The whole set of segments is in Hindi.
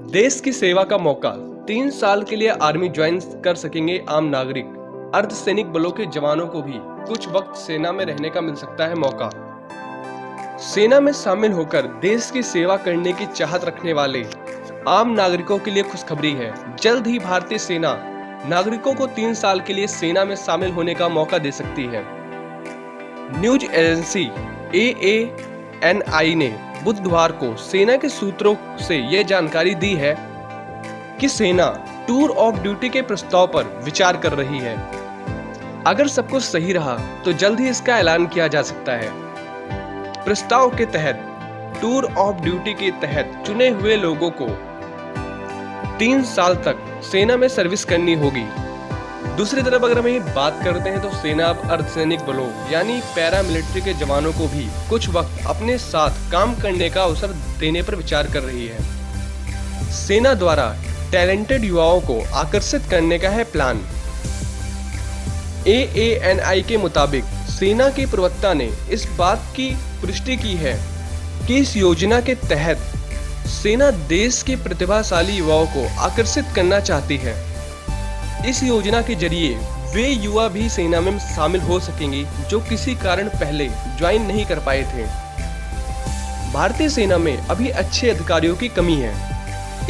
देश की सेवा का मौका, 3 साल के लिए आर्मी ज्वाइन कर सकेंगे आम नागरिक। अर्धसैनिक बलों के जवानों को भी कुछ वक्त सेना में रहने का मिल सकता है मौका। सेना में शामिल होकर देश की सेवा करने की चाहत रखने वाले आम नागरिकों के लिए खुशखबरी है। जल्द ही भारतीय सेना नागरिकों को 3 साल के लिए सेना में शामिल होने का मौका दे सकती है। न्यूज एजेंसी AANI ने बुधवार को सेना के सूत्रों से यह जानकारी दी है कि सेना टूर ऑफ ड्यूटी के प्रस्ताव पर विचार कर रही है। अगर सब कुछ सही रहा तो जल्द ही इसका ऐलान किया जा सकता है। प्रस्ताव के तहत टूर ऑफ ड्यूटी के तहत चुने हुए लोगों को 3 साल तक सेना में सर्विस करनी होगी। दूसरी तरफ अगर हम बात करते हैं तो सेना अब अर्धसैनिक बलों यानी पैरामिलिट्री के जवानों को भी कुछ वक्त अपने साथ काम करने का अवसर देने पर विचार कर रही है। सेना द्वारा टैलेंटेड युवाओं को आकर्षित करने का है प्लान। AANI के मुताबिक सेना के प्रवक्ता ने इस बात की पुष्टि की है कि इस योजना के तहत सेना देश के प्रतिभाशाली युवाओं को आकर्षित करना चाहती है। इस योजना के जरिए वे युवा भी सेना में शामिल हो सकेंगे जो किसी कारण पहले ज्वाइन नहीं कर पाए थे। भारतीय सेना में अभी अच्छे अधिकारियों की कमी है,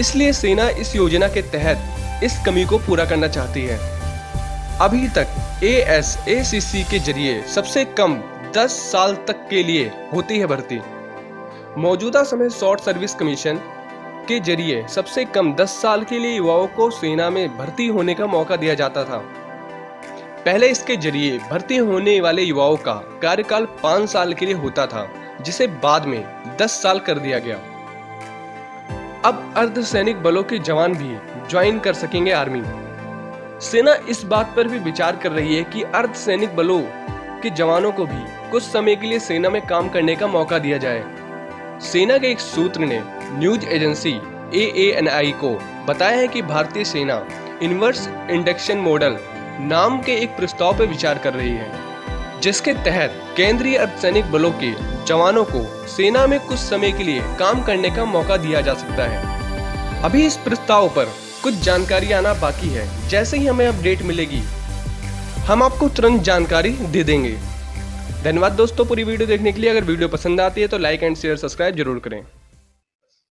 इसलिए सेना इस योजना के तहत इस कमी को पूरा करना चाहती है। अभी तक ASACC के जरिए सबसे कम 10 साल तक के लिए होती है भर्ती। मौजूदा समय शॉर्ट सर्विस कमीशन के जरिए सबसे कम 10 साल के लिए युवाओं को सेना में भर्ती होने का मौका दिया जाता था। पहले इसके जरिए भर्ती होने वाले युवाओं का कार्यकाल 5 साल के लिए होता था, जिसे बाद में 10 साल कर दिया गया। अब अर्धसैनिक बलों के जवान भी ज्वाइन कर सकेंगे आर्मी। सेना इस बात पर भी विचार कर रही है कि अर्धसैनिक बलों के जवानों को भी कुछ समय के लिए सेना में काम करने का मौका दिया जाए। सेना के एक सूत्र ने न्यूज एजेंसी AANI को बताया है कि भारतीय सेना इनवर्स इंडक्शन मॉडल नाम के एक प्रस्ताव पर विचार कर रही है, जिसके तहत केंद्रीय अर्धसैनिक बलों के जवानों को सेना में कुछ समय के लिए काम करने का मौका दिया जा सकता है। अभी इस प्रस्ताव पर कुछ जानकारी आना बाकी है। जैसे ही हमें अपडेट मिलेगी हम आपको तुरंत जानकारी दे देंगे। धन्यवाद दोस्तों पूरी वीडियो देखने के लिए। अगर वीडियो पसंद आती है तो लाइक एंड शेयर सब्सक्राइब जरूर करें।